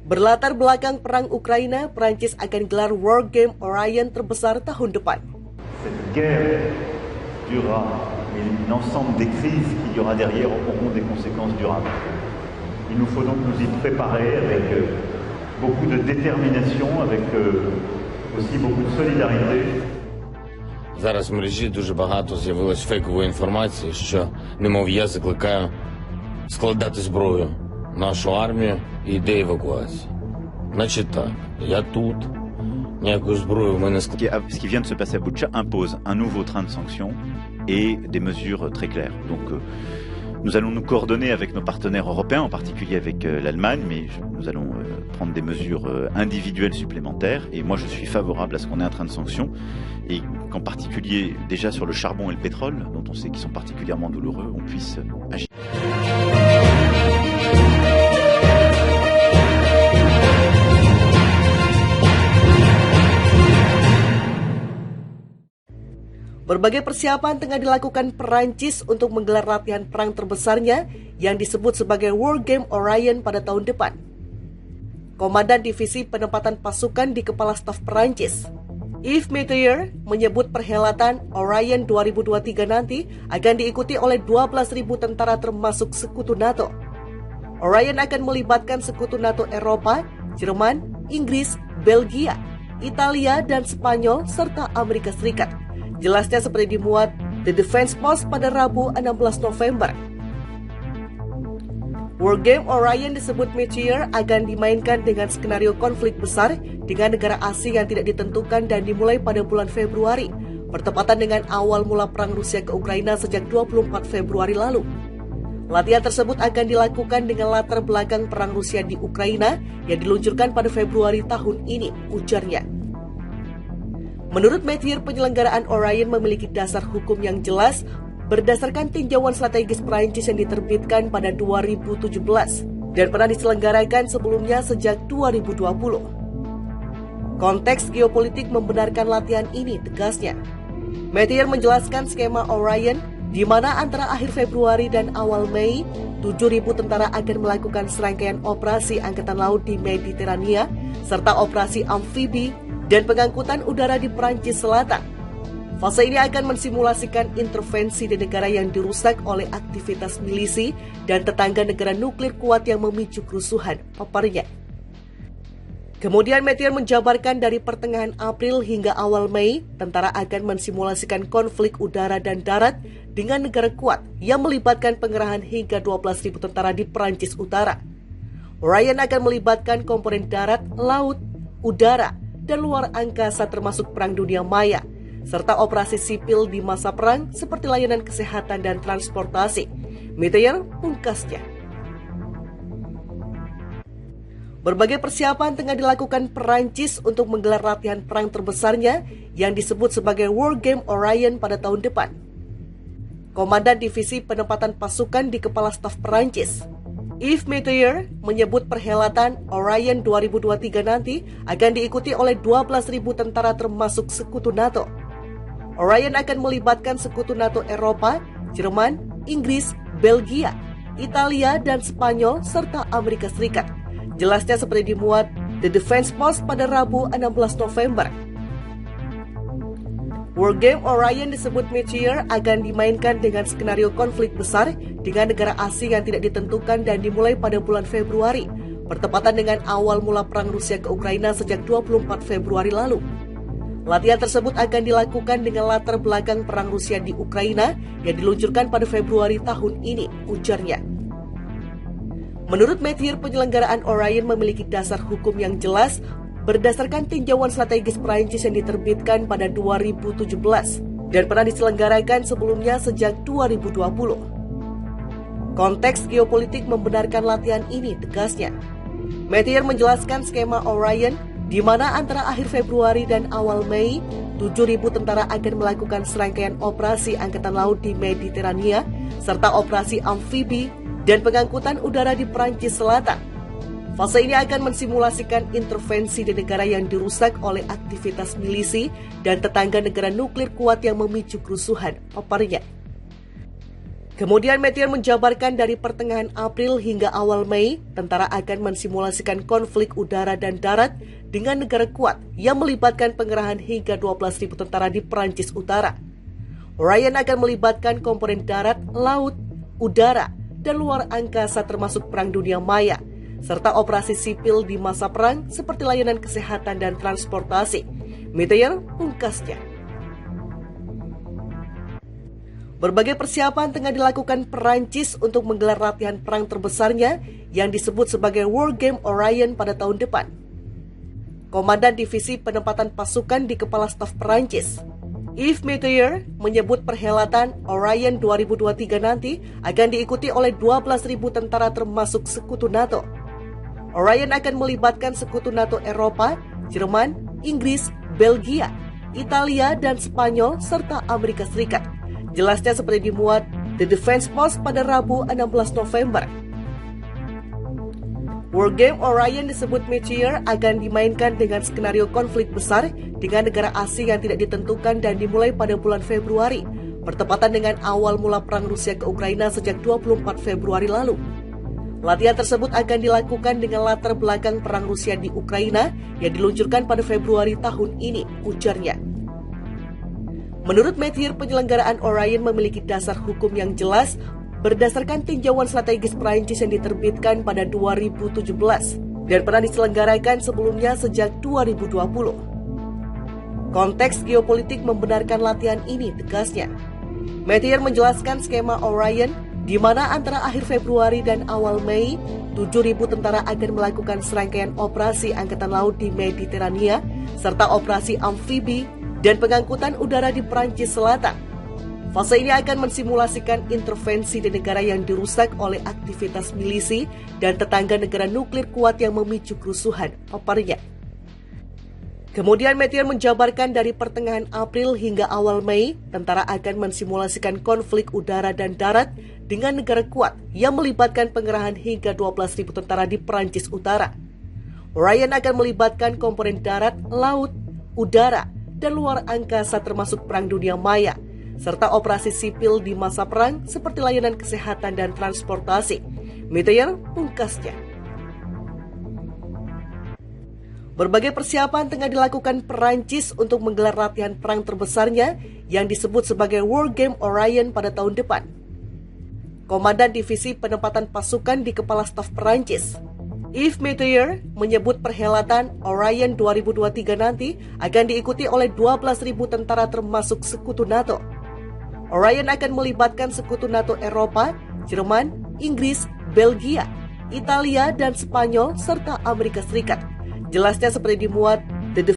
Berlatar belakang perang Ukraina, Prancis akan gelar War Game Orion terbesar tahun depan. Cette guerre durera, mais l'ensemble des crises qu'il y aura derrière auront des conséquences durables. Il nous faut donc nous y préparer avec beaucoup de détermination, avec aussi beaucoup de solidarité. Зараз в мережі дуже багато з'явилось фейкової інформації, що, немов я закликаю складати зброю нашу армію і йде евакуація. Значить так, я тут, ніякої зброї в мене складати. Ce qui vient de se passer à Boutcha impose un nouveau train de sanctions et des mesures très claires. Donc nous allons nous coordonner avec nos partenaires européens, en particulier avec l'Allemagne, mais nous allons prendre des mesures individuelles supplémentaires. Et moi, je suis favorable à ce qu'on ait un train de sanctions, et qu'en particulier, déjà sur le charbon et le pétrole, dont on sait qu'ils sont particulièrement douloureux, on puisse agir. Berbagai persiapan tengah dilakukan Perancis untuk menggelar latihan perang terbesarnya yang disebut sebagai War Game Orion pada tahun depan. Komandan Divisi Penempatan Pasukan di Kepala Staf Perancis, Yves Metier, menyebut perhelatan Orion 2023 nanti akan diikuti oleh 12.000 tentara termasuk sekutu NATO. Orion akan melibatkan sekutu NATO Eropa, Jerman, Inggris, Belgia, Italia, dan Spanyol, serta Amerika Serikat. Jelasnya seperti dimuat The Defense Post pada Rabu 16 November. War Game Orion disebut Metier akan dimainkan dengan skenario konflik besar dengan negara asing yang tidak ditentukan dan dimulai pada bulan Februari, bertepatan dengan awal mula perang Rusia ke Ukraina sejak 24 Februari lalu. Latihan tersebut akan dilakukan dengan latar belakang perang Rusia di Ukraina yang diluncurkan pada Februari tahun ini, ujarnya. Menurut Metier, penyelenggaraan Orion memiliki dasar hukum yang jelas berdasarkan tinjauan strategis Prancis yang diterbitkan pada 2017 dan pernah diselenggarakan sebelumnya sejak 2020. Konteks geopolitik membenarkan latihan ini, tegasnya. Metier menjelaskan skema Orion di mana antara akhir Februari dan awal Mei, 7.000 tentara akan melakukan serangkaian operasi angkatan laut di Mediterania serta operasi amfibi dan pengangkutan udara di Prancis Selatan. Fase ini akan mensimulasikan intervensi di negara yang dirusak oleh aktivitas milisi dan tetangga negara nuklir kuat yang memicu kerusuhan, paparnya. Kemudian Metier menjabarkan dari pertengahan April hingga awal Mei, tentara akan mensimulasikan konflik udara dan darat dengan negara kuat yang melibatkan pengerahan hingga 12.000 tentara di Prancis Utara. Orion akan melibatkan komponen darat, laut, udara, dan luar angkasa termasuk Perang Dunia Maya, serta operasi sipil di masa perang seperti layanan kesehatan dan transportasi. Metier pungkasnya. Berbagai persiapan tengah dilakukan Perancis untuk menggelar latihan perang terbesarnya yang disebut sebagai War Game Orion pada tahun depan. Komandan Divisi Penempatan Pasukan di Kepala Staf Perancis, Yves Metier, menyebut perhelatan Orion 2023 nanti akan diikuti oleh 12.000 tentara termasuk sekutu NATO. Orion akan melibatkan sekutu NATO Eropa, Jerman, Inggris, Belgia, Italia, dan Spanyol, serta Amerika Serikat. Jelasnya seperti dimuat The Defense Post pada Rabu 16 November. War Game Orion disebut Metier akan dimainkan dengan skenario konflik besar dengan negara asing yang tidak ditentukan dan dimulai pada bulan Februari, bertepatan dengan awal mula perang Rusia ke Ukraina sejak 24 Februari lalu. Latihan tersebut akan dilakukan dengan latar belakang perang Rusia di Ukraina yang diluncurkan pada Februari tahun ini, ujarnya. Menurut Metier, penyelenggaraan Orion memiliki dasar hukum yang jelas berdasarkan tinjauan strategis Prancis yang diterbitkan pada 2017 dan pernah diselenggarakan sebelumnya sejak 2020. Konteks geopolitik membenarkan latihan ini, tegasnya. Metier menjelaskan skema Orion di mana antara akhir Februari dan awal Mei, 7.000 tentara akan melakukan serangkaian operasi angkatan laut di Mediterania serta operasi amfibi dan pengangkutan udara di Prancis Selatan. Fase ini akan mensimulasikan intervensi di negara yang dirusak oleh aktivitas milisi dan tetangga negara nuklir kuat yang memicu kerusuhan, paparnya. Kemudian Meteor menjabarkan dari pertengahan April hingga awal Mei, tentara akan mensimulasikan konflik udara dan darat dengan negara kuat yang melibatkan pengerahan hingga 12.000 tentara di Perancis Utara. Orion akan melibatkan komponen darat, laut, udara, dan luar angkasa termasuk Perang Dunia Maya, serta operasi sipil di masa perang seperti layanan kesehatan dan transportasi. Meteor pungkasnya. Berbagai persiapan tengah dilakukan Perancis untuk menggelar latihan perang terbesarnya yang disebut sebagai War Game Orion pada tahun depan. Komandan Divisi Penempatan Pasukan di Kepala Staf Perancis, Yves Meteor, menyebut perhelatan Orion 2023 nanti akan diikuti oleh 12.000 tentara termasuk sekutu NATO. Orion akan melibatkan sekutu NATO Eropa, Jerman, Inggris, Belgia, Italia, dan Spanyol, serta Amerika Serikat. Jelasnya seperti dimuat The Defense Post pada Rabu 16 November. War Game Orion disebut Meteor akan dimainkan dengan skenario konflik besar dengan negara asing yang tidak ditentukan dan dimulai pada bulan Februari, bertepatan dengan awal mula perang Rusia ke Ukraina sejak 24 Februari lalu. Latihan tersebut akan dilakukan dengan latar belakang perang Rusia di Ukraina yang diluncurkan pada Februari tahun ini, ujarnya. Menurut Meteor, penyelenggaraan Orion memiliki dasar hukum yang jelas berdasarkan tinjauan strategis Perancis yang diterbitkan pada 2017 dan pernah diselenggarakan sebelumnya sejak 2020. Konteks geopolitik membenarkan latihan ini, tegasnya. Meteor menjelaskan skema Orion di mana antara akhir Februari dan awal Mei, 7.000 tentara akan melakukan serangkaian operasi angkatan laut di Mediterania serta operasi amfibi dan pengangkutan udara di Perancis Selatan. Fase ini akan mensimulasikan intervensi di negara yang dirusak oleh aktivitas milisi dan tetangga negara nuklir kuat yang memicu kerusuhan, paparnya. Kemudian Meteor menjabarkan dari pertengahan April hingga awal Mei, tentara akan mensimulasikan konflik udara dan darat dengan negara kuat yang melibatkan pengerahan hingga 12.000 tentara di Perancis Utara. Orion akan melibatkan komponen darat, laut, udara, dan luar angkasa termasuk Perang Dunia Maya, serta operasi sipil di masa perang seperti layanan kesehatan dan transportasi. Meteor pungkasnya. Berbagai persiapan tengah dilakukan Perancis untuk menggelar latihan perang terbesarnya yang disebut sebagai War Game Orion pada tahun depan. Komandan Divisi Penempatan Pasukan di Kepala Staf Perancis, Yves Meteor, menyebut perhelatan Orion 2023 nanti akan diikuti oleh 12.000 tentara termasuk sekutu NATO. Orion akan melibatkan sekutu NATO Eropa, Jerman, Inggris, Belgia, Italia, dan Spanyol, serta Amerika Serikat. Jelasnya seperti dimuat